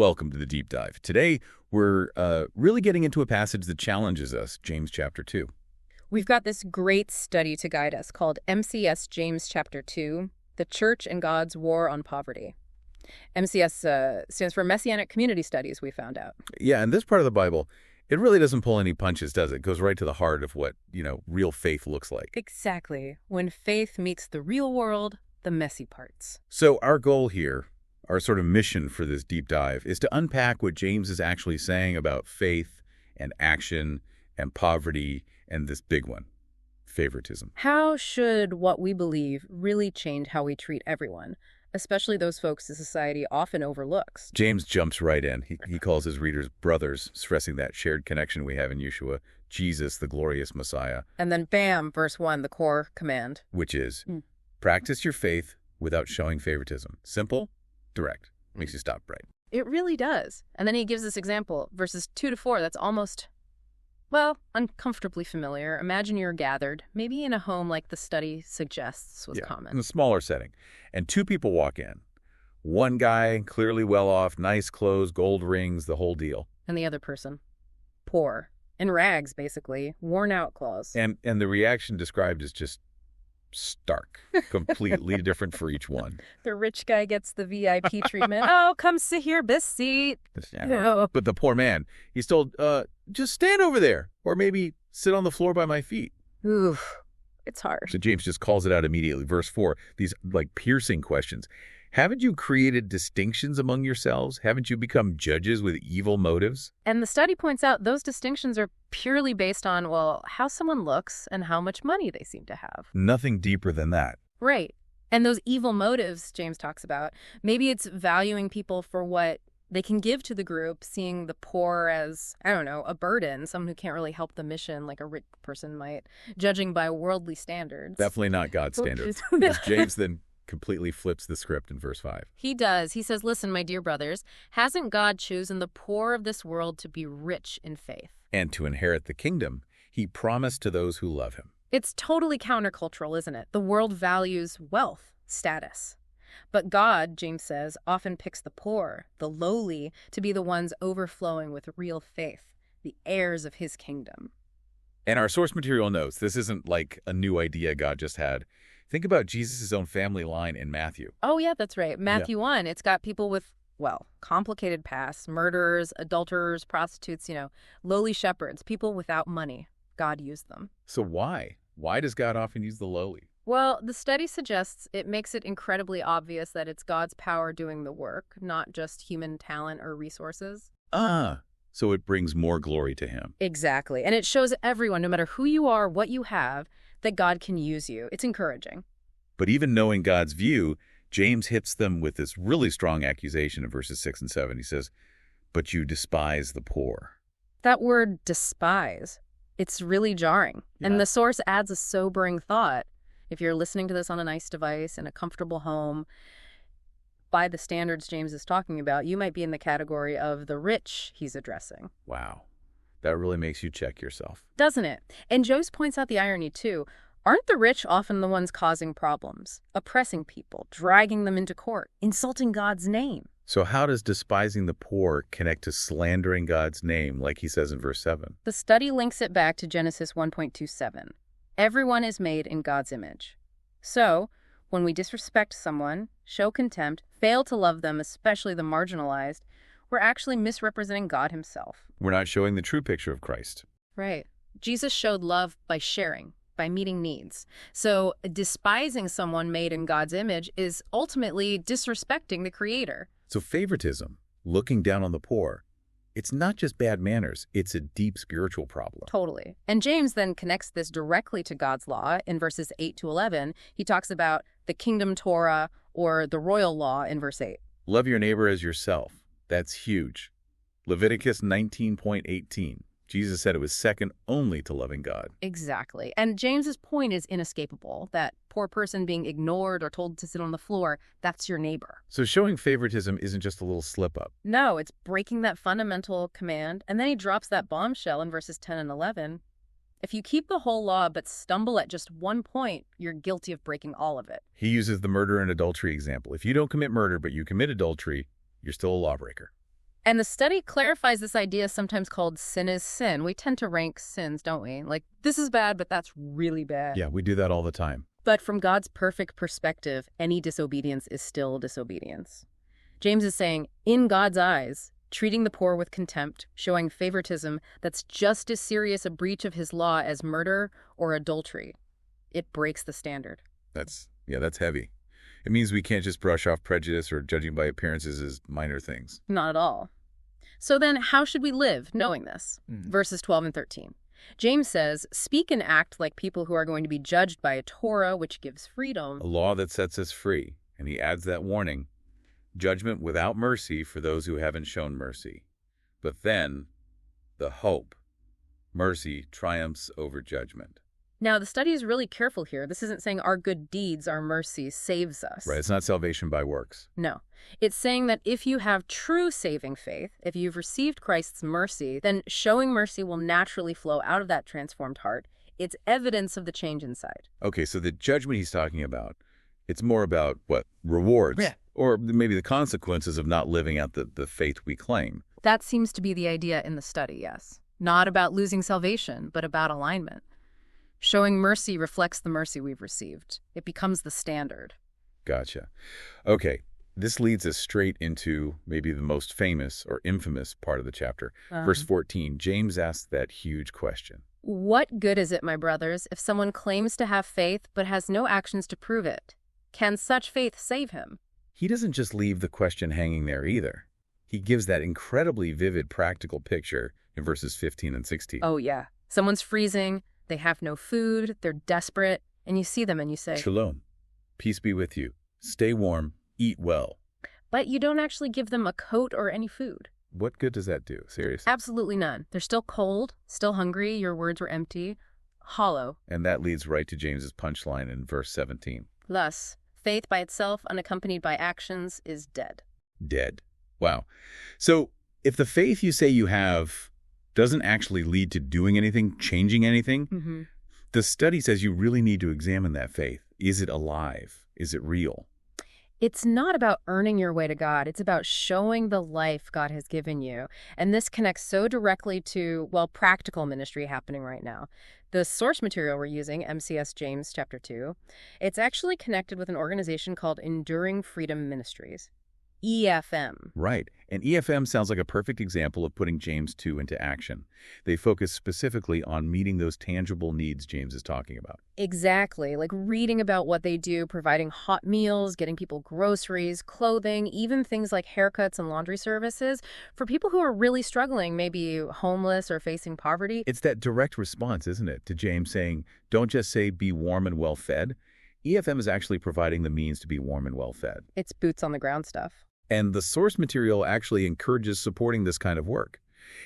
Welcome to the Deep Dive. Today, we're really getting into a passage that challenges us, James chapter 2. We've got this great study to guide us called MCS James Chapter 2, The Church and God's War on Poverty. MCS stands for Messianic Community Studies, we found out. Yeah, and this part of the Bible, it really doesn't pull any punches, does it? It goes right to the heart of what, real faith looks like. Exactly. When faith meets the real world, the messy parts. So our goal here, our sort of mission for this deep dive, is to unpack what James is actually saying about faith and action and poverty and this big one, favoritism. How should what we believe really change how we treat everyone, especially those folks that society often overlooks? James jumps right in. He calls his readers brothers, stressing that shared connection we have in Yeshua, Jesus, the glorious Messiah. And then bam, verse 1, the core command. Which is, practice your faith without showing favoritism. Simple, direct. Makes you stop right. It really does. And then he gives this example, verses 2 to 4, that's almost, uncomfortably familiar. Imagine you're gathered, maybe in a home like the study suggests was common. In a smaller setting. And two people walk in. One guy, clearly well off, nice clothes, gold rings, the whole deal. And the other person, poor, in rags, basically, worn out clothes. And the reaction described is just stark, completely different for each one. The rich guy gets the VIP treatment. Oh, come sit here, this seat. But the poor man, he's told, just stand over there, or maybe sit on the floor by my feet. Oof, it's harsh. So James just calls it out immediately. Verse 4, these piercing questions. Haven't you created distinctions among yourselves? Haven't you become judges with evil motives? And the study points out those distinctions are purely based on, how someone looks and how much money they seem to have. Nothing deeper than that. Right. And those evil motives James talks about, maybe it's valuing people for what they can give to the group, seeing the poor as, a burden, someone who can't really help the mission like a rich person might, judging by worldly standards. Definitely not God's standards. As James then completely flips the script in verse 5. He does. He says, listen, my dear brothers, hasn't God chosen the poor of this world to be rich in faith? And to inherit the kingdom he promised to those who love him. It's totally countercultural, isn't it? The world values wealth, status. But God, James says, often picks the poor, the lowly, to be the ones overflowing with real faith, the heirs of his kingdom. And our source material notes this isn't like a new idea God just had. Think about Jesus' own family line in Matthew. Oh, yeah, that's right. Matthew 1, it's got people with, complicated pasts, murderers, adulterers, prostitutes, lowly shepherds, people without money. God used them. So why? Why does God often use the lowly? Well, the study suggests it makes it incredibly obvious that it's God's power doing the work, not just human talent or resources. So it brings more glory to him. Exactly. And it shows everyone, no matter who you are, what you have, that God can use you. It's encouraging. But even knowing God's view, James hits them with this really strong accusation in verses 6 and 7. He says, but you despise the poor. That word despise, it's really jarring. Yeah. And the source adds a sobering thought. If you're listening to this on a nice device in a comfortable home, by the standards James is talking about, you might be in the category of the rich he's addressing. Wow. That really makes you check yourself. Doesn't it? And James points out the irony, too. Aren't the rich often the ones causing problems, oppressing people, dragging them into court, insulting God's name? So how does despising the poor connect to slandering God's name, like he says in verse 7? The study links it back to Genesis 1.27. Everyone is made in God's image. So, when we disrespect someone, show contempt, fail to love them, especially the marginalized, we're actually misrepresenting God himself. We're not showing the true picture of Christ. Right. Jesus showed love by sharing, by meeting needs. So despising someone made in God's image is ultimately disrespecting the Creator. So favoritism, looking down on the poor, it's not just bad manners, it's a deep spiritual problem. Totally. And James then connects this directly to God's law. In verses 8 to 11, he talks about the kingdom Torah or the royal law in verse 8. Love your neighbor as yourself. That's huge. Leviticus 19.18. Jesus said it was second only to loving God. Exactly. And James's point is inescapable, that poor person being ignored or told to sit on the floor, that's your neighbor. So showing favoritism isn't just a little slip-up. No, it's breaking that fundamental command. And then he drops that bombshell in verses 10 and 11. If you keep the whole law but stumble at just one point, you're guilty of breaking all of it. He uses the murder and adultery example. If you don't commit murder but you commit adultery, you're still a lawbreaker. And the study clarifies this idea sometimes called sin is sin. We tend to rank sins, don't we? Like, this is bad, but that's really bad. Yeah, we do that all the time. But from God's perfect perspective, any disobedience is still disobedience. James is saying, in God's eyes, treating the poor with contempt, showing favoritism that's just as serious a breach of his law as murder or adultery. It breaks the standard. That's heavy. It means we can't just brush off prejudice or judging by appearances as minor things. Not at all. So then how should we live knowing this? Verses 12 and 13. James says, speak and act like people who are going to be judged by a Torah which gives freedom. A law that sets us free. And he adds that warning, judgment without mercy for those who haven't shown mercy. But then, the hope. Mercy triumphs over judgment. Now, the study is really careful here. This isn't saying our good deeds, our mercy, saves us. Right, it's not salvation by works. No. It's saying that if you have true saving faith, if you've received Christ's mercy, then showing mercy will naturally flow out of that transformed heart. It's evidence of the change inside. Okay, so the judgment he's talking about, it's more about, what, rewards? Yeah. Or maybe the consequences of not living out the faith we claim. That seems to be the idea in the study, yes. Not about losing salvation, but about alignment. Showing mercy reflects the mercy we've received. It becomes the standard. Gotcha. Okay, this leads us straight into maybe the most famous or infamous part of the chapter. Verse 14, James asks that huge question. What good is it, my brothers, if someone claims to have faith but has no actions to prove it? Can such faith save him? He doesn't just leave the question hanging there either. He gives that incredibly vivid practical picture in verses 15 and 16. Oh, yeah. Someone's freezing. They have no food, they're desperate, and you see them and you say, Shalom, peace be with you. Stay warm, eat well. But you don't actually give them a coat or any food. What good does that do? Seriously. Absolutely none. They're still cold, still hungry, your words were empty, hollow. And that leads right to James's punchline in verse 17. Thus, faith by itself, unaccompanied by actions, is dead. Dead. Wow. So if the faith you say you have doesn't actually lead to doing anything, changing anything, the study says you really need to examine that faith. Is it alive? Is it real? It's not about earning your way to God. It's about showing the life God has given you. And this connects so directly to, well, practical ministry happening right now. The source material we're using, MCS James chapter 2, it's actually connected with an organization called Enduring Freedom Ministries. EFM. Right. And EFM sounds like a perfect example of putting James 2 into action. They focus specifically on meeting those tangible needs James is talking about. Exactly. Like reading about what they do, providing hot meals, getting people groceries, clothing, even things like haircuts and laundry services for people who are really struggling, maybe homeless or facing poverty. It's that direct response, isn't it, to James saying, don't just say be warm and well fed. EFM is actually providing the means to be warm and well fed. It's boots on the ground stuff. And the source material actually encourages supporting this kind of work.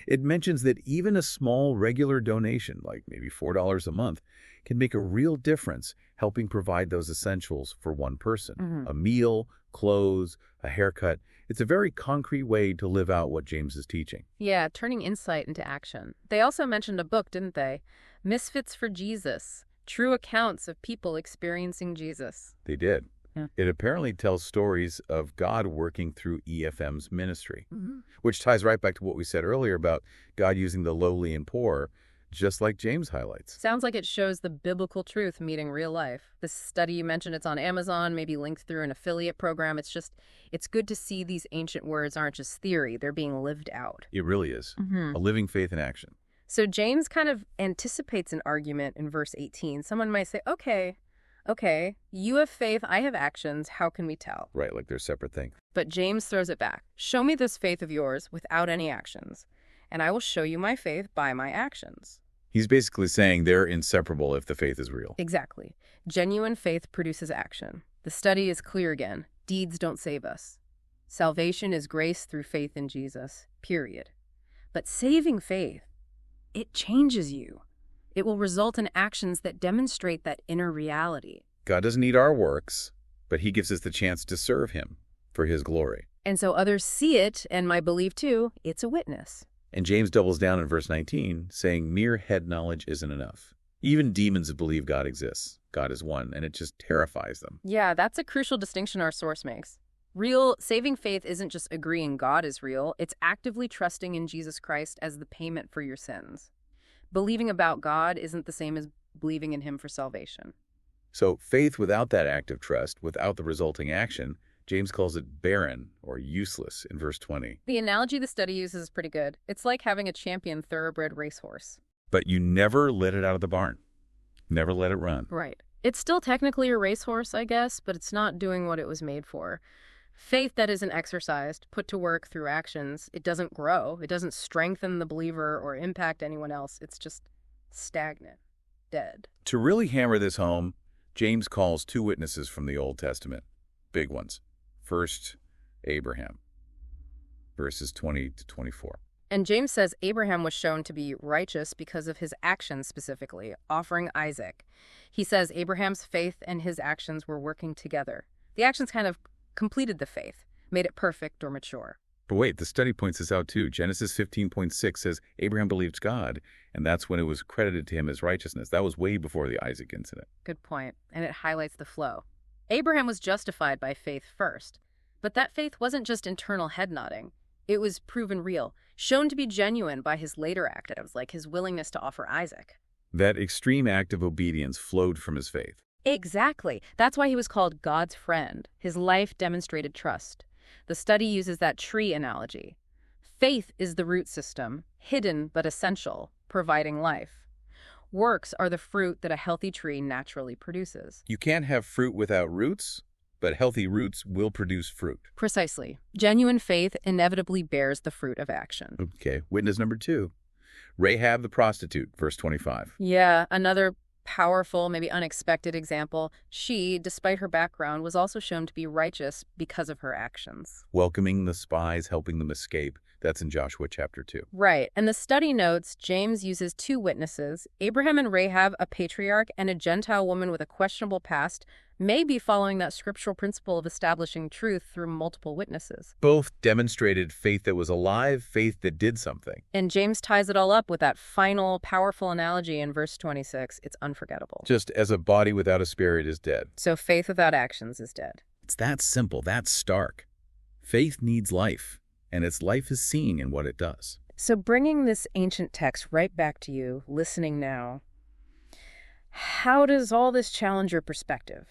It mentions that even a small regular donation, like maybe $4 a month, can make a real difference helping provide those essentials for one person. A meal, clothes, a haircut. It's a very concrete way to live out what James is teaching. Yeah, turning insight into action. They also mentioned a book, didn't they? Misfits for Jesus. True accounts of people experiencing Jesus. They did. Yeah. It apparently tells stories of God working through EFM's ministry, which ties right back to what we said earlier about God using the lowly and poor, just like James highlights. Sounds like it shows the biblical truth meeting real life. This study you mentioned, it's on Amazon, maybe linked through an affiliate program. It's good to see these ancient words aren't just theory, they're being lived out. It really is. A living faith in action. So James kind of anticipates an argument in verse 18. Someone might say, okay, you have faith, I have actions, how can we tell? Right, like they're separate things. But James throws it back. Show me this faith of yours without any actions, and I will show you my faith by my actions. He's basically saying they're inseparable if the faith is real. Exactly. Genuine faith produces action. The study is clear again. Deeds don't save us. Salvation is grace through faith in Jesus, period. But saving faith, it changes you. It will result in actions that demonstrate that inner reality. God doesn't need our works, but he gives us the chance to serve him for his glory. And so others see it, and might believe too, it's a witness. And James doubles down in verse 19, saying mere head knowledge isn't enough. Even demons believe God exists. God is one, and it just terrifies them. Yeah, that's a crucial distinction our source makes. Real saving faith isn't just agreeing God is real, it's actively trusting in Jesus Christ as the payment for your sins. Believing about God isn't the same as believing in him for salvation. So faith without that active trust, without the resulting action, James calls it barren or useless in verse 20. The analogy the study uses is pretty good. It's like having a champion thoroughbred racehorse. But you never let it out of the barn. Never let it run. Right. It's still technically a racehorse, I guess, but it's not doing what it was made for. Faith that isn't exercised, put to work through actions, it doesn't grow. It doesn't strengthen the believer or impact anyone else. It's just stagnant, dead. To really hammer this home, James calls two witnesses from the Old Testament, big ones. First, Abraham, verses 20 to 24. And James says Abraham was shown to be righteous because of his actions specifically, offering Isaac. He says Abraham's faith and his actions were working together. The actions kind of completed the faith, made it perfect or mature. But wait, the study points this out too. Genesis 15:6 says Abraham believed God, and that's when it was credited to him as righteousness. That was way before the Isaac incident. Good point, and it highlights the flow. Abraham was justified by faith first, but that faith wasn't just internal head-nodding. It was proven real, shown to be genuine by his later actions, like his willingness to offer Isaac. That extreme act of obedience flowed from his faith. Exactly. That's why he was called God's friend. His life demonstrated trust. The study uses that tree analogy. Faith is the root system, hidden but essential, providing life. Works are the fruit that a healthy tree naturally produces. You can't have fruit without roots, but healthy roots will produce fruit. Precisely. Genuine faith inevitably bears the fruit of action. Okay, witness number 2. Rahab the prostitute, verse 25. Yeah, another powerful, maybe unexpected example. She, despite her background, was also shown to be righteous because of her actions. Welcoming the spies, helping them escape. That's in Joshua chapter 2. Right, and the study notes James uses two witnesses, Abraham and Rahab, a patriarch, and a Gentile woman with a questionable past, may be following that scriptural principle of establishing truth through multiple witnesses. Both demonstrated faith that was alive, faith that did something. And James ties it all up with that final, powerful analogy in verse 26. It's unforgettable. Just as a body without a spirit is dead. So faith without actions is dead. It's that simple, that stark. Faith needs life, and its life is seen in what it does. So bringing this ancient text right back to you, listening now, how does all this challenge your perspective?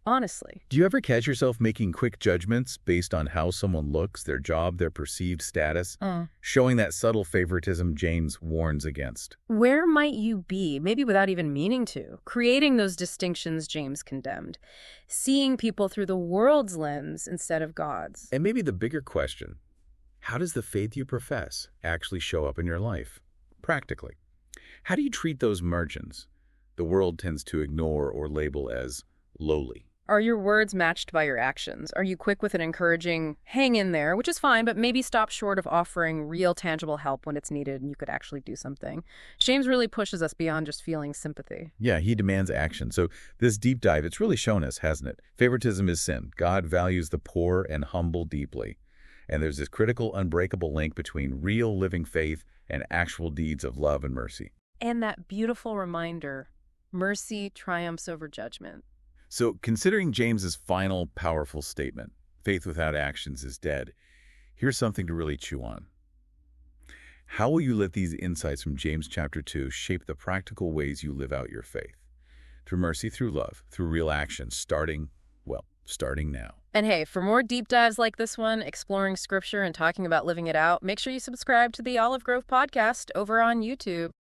Honestly. Do you ever catch yourself making quick judgments based on how someone looks, their job, their perceived status, showing that subtle favoritism James warns against? Where might you be, maybe without even meaning to, creating those distinctions James condemned, seeing people through the world's lens instead of God's? And maybe the bigger question, how does the faith you profess actually show up in your life, practically? How do you treat those margins the world tends to ignore or label as lowly? Are your words matched by your actions? Are you quick with an encouraging, hang in there, which is fine, but maybe stop short of offering real tangible help when it's needed and you could actually do something? James really pushes us beyond just feeling sympathy. Yeah, he demands action. So this deep dive, it's really shown us, hasn't it? Favoritism is sin. God values the poor and humble deeply. And there's this critical, unbreakable link between real living faith and actual deeds of love and mercy. And that beautiful reminder, mercy triumphs over judgment. So considering James's final powerful statement, faith without actions is dead, here's something to really chew on. How will you let these insights from James chapter 2 shape the practical ways you live out your faith? Through mercy, through love, through real action, starting now. And hey, for more deep dives like this one, exploring scripture and talking about living it out, make sure you subscribe to the Olive Grove podcast over on YouTube.